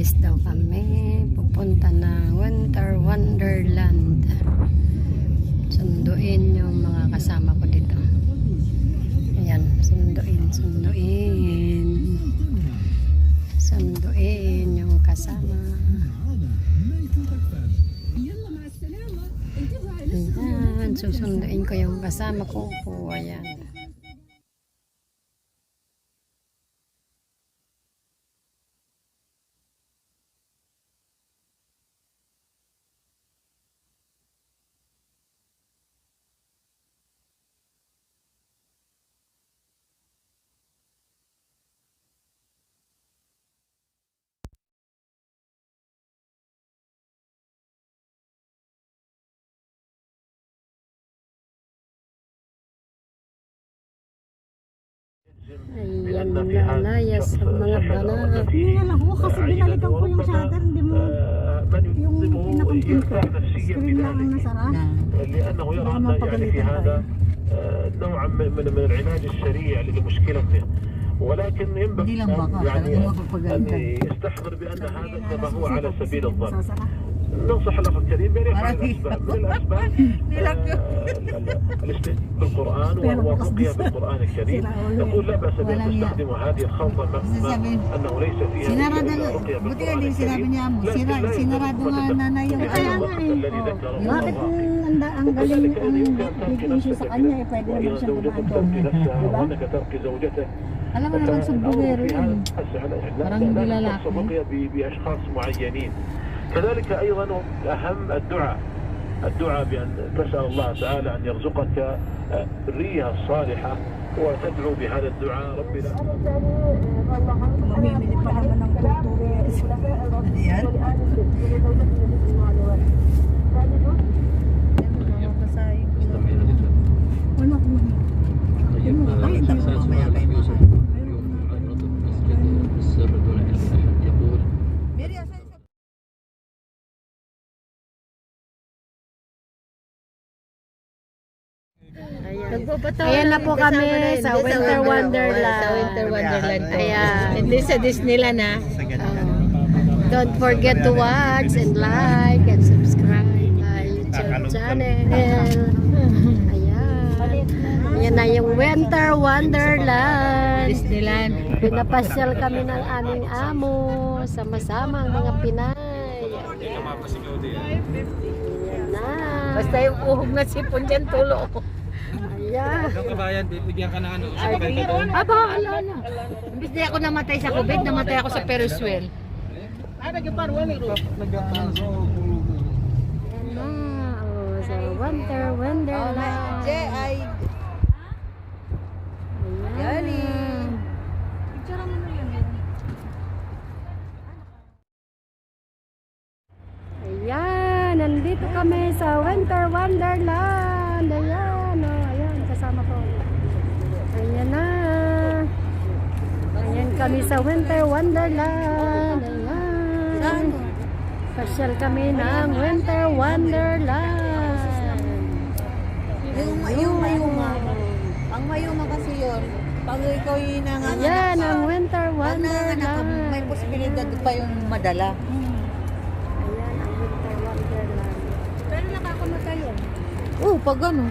Alis daw kami. Pupunta na Winter Wonderland. Sunduin yung mga kasama ko dito. Ayan, sunduin. Sunduin yung kasama. Ayan, susunduin ko yung kasama ko. Ayan. Ayan, nalayas ang mga banana. Hindi nga lang ako kasi binalikan ko yung shutter, hindi mo yung pinaka-computer screen lang ang nasara. لأنه يرى أن يعني في هذا نوعا من العلاج السريع لمشكلته ولكن ينبغي يعني أن يستحضر بأن هذا إنما هو على سبيل الظن. ننصح الأخ الكريم بأن يفعل الأسباب من الأسباب الاستهزاء بالقرآن والرقية بالقرآن الكريم. نقول لا بأس بأن تستخدموا هذه الخلطة أنه ليس فيها رقية بالقرآن الكريم. Sinarado nga nanay yung kaya nga eh. Bakit ang galing ang issue sa kanya eh, pwede naman siyang dumaan doon. Diba? Alam mo naman sumbugero yun. Parang nilalaki. بأشخاص معينين. كذلك أيضا أهم الدعاء بأن تسأل الله تعالى أن يرزقك الذرية الصالحة وتدعو بهذا الدعاء ربي لا Mamimili pa naman ng kulturo yan. Wala ko naman. Ay, ito mo mamaya kayo mga. Ayan na po kami sa Winter Wonderland. Sa Winter Wonderland po. Ayan. Hindi sa Disneyland ha. Don't forget to watch and like and subscribe my YouTube channel. Ayan. Ayan na yung Winter Wonderland. Disneyland. Pinapasyal kami ng aming amo. Sama-sama ang mga Pinay. Ayan na. Basta yung uhog na sipon dyan, tulo. Ayan. Yung kabayan, bibigyan ka ng ano, sa kabay ka doon. Aba, ala na. Imbis di ako namatay sa COVID, namatay ako sa Ferris wheel. Ayan na. Oh, sa Winter Wonderland. ay Ayan. Ayan, nandito kami sa Winter Wonderland. Ayan, oh, ayan, kasama ko. Ayan na. Ayan kami sa Winter Wonderland. Ayan. Pasyal kami ng Winter Wonderland. Yung mayuma. Ang mayuma kasi yun. Pag ikaw yung nanganganak Ayan, ka, ang Winter pag nanganganak ka, Wonderland. may posibilidad pa yung madala. Ayan, ang Winter Wonderland. Pero nakakamatay yun. Oo, pag ano.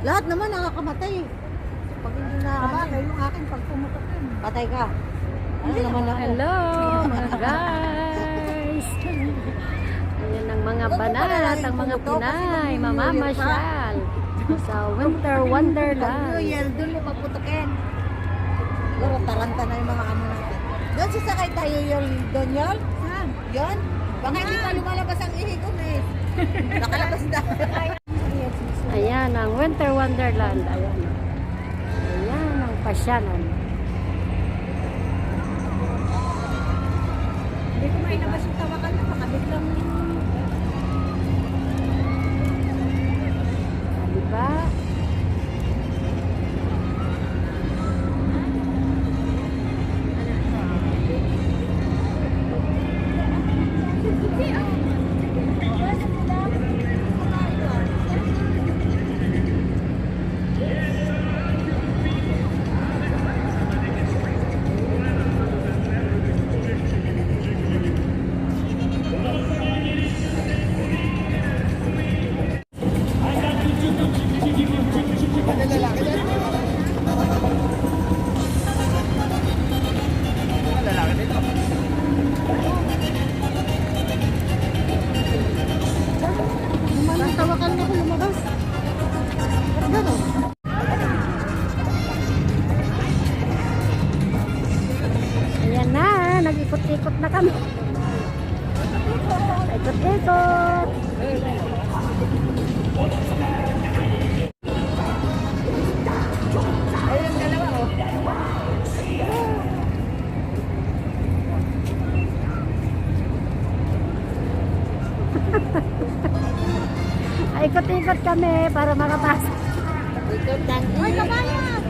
Lahat naman nakakamatay. Pag hindi nakakamatay, yung akin pag pumutok yun. Patay ka. Ano naman ako? Hello, mga guys. Ayan ang mga banat, ang mga Pinay, mamamasyal sa Winter Pag New Wonderland. Year, doon mo paputokin. Siguro, taranta na yung mga amo natin. Doon sasakay tayo yung doon yun? Saan? Yun? Baka hindi pa lumalabas ang ihi ko eh. Nakalabas na. Ayan ang Winter Wonderland. Ayan. Ayan ang pasyalan. Hindi ko mailabas yung tawakan na makabit lang. Diba? kami. Ikot-ikot. Ayun, dalawa, oh. Ikot-ikot kami para makapasok. Ikot ng Ay, kabayan!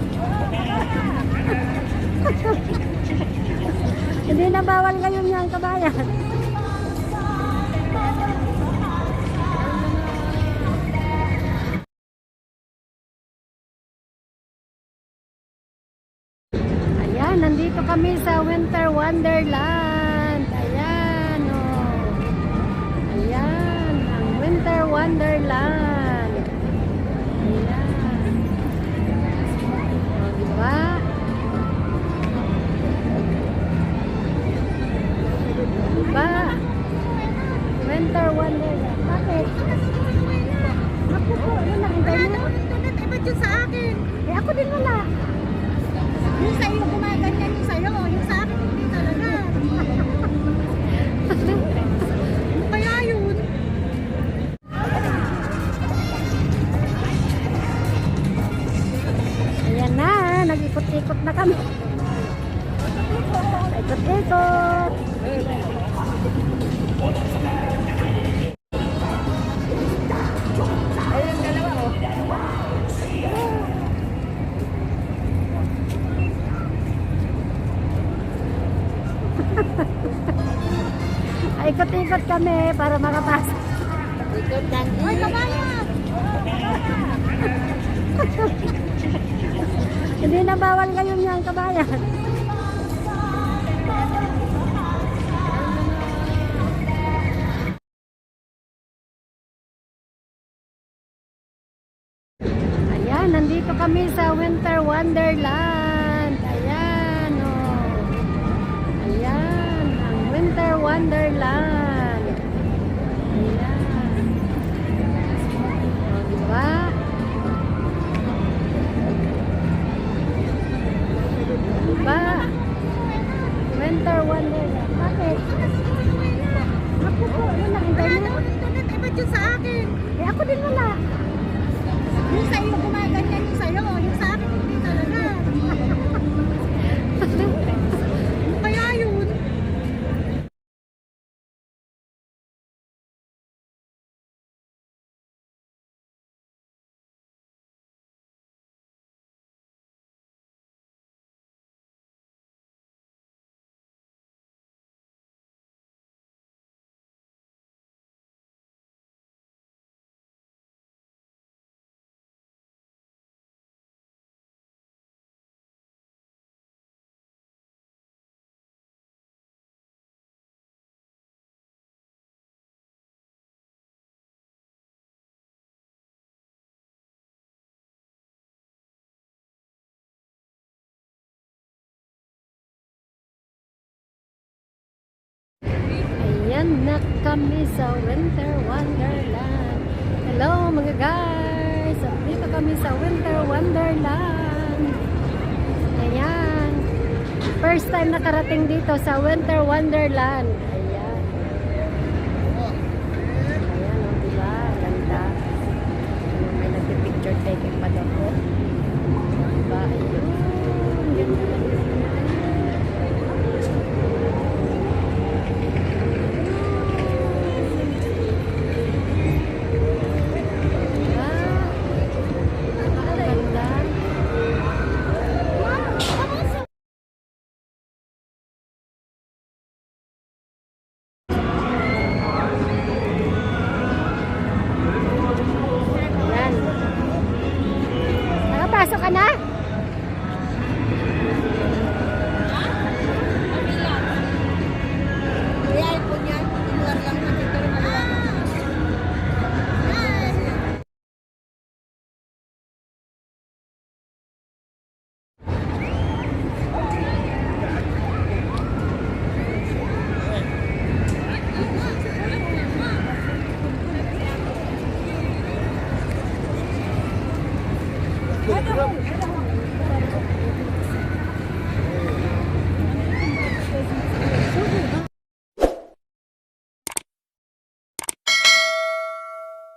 Hindi na bawal ngayon yan, kabayan. Ayan, nandito kami sa Winter Wonderland. Ayan, oh. Ayan, ang Winter Wonderland. Ayan. O, diba? Diba? Winter Wonderland. Bakit? Ako po, yun lang. Wala na akong internet. Eh, ba't yun sa akin? Eh, ako din wala. Yung sa iyo, gumaganyan yung sa'yo. Yung sa akin, hindi talaga. Kaya yun. Ayan na, nag-ikot-ikot na kami. Ikot-ikot. Ayun, dalawa, oh. Ikot-ikot kami para makapasok. Ikot ng Ay, kabayan! Hindi na bawal ngayon yan, kabayan. Ayan, nandito kami sa Winter Wonderland. Ayan, oh. Ayan, ang Winter Wonderland. Ayan. O, diba? Diba? Winter Wonderland. Bakit? Ako po, yun lang. Wala na akong internet. Eh, ba't yun sa akin? Eh, ako din wala. Yung sa iyo, gumaganyan yung sa'yo. Yung sa akin, hindi talaga. Kaya yun. Ayan na kami sa Winter Wonderland. Hello mga guys! Dito kami sa Winter Wonderland. Ayan. First time nakarating dito sa Winter Wonderland.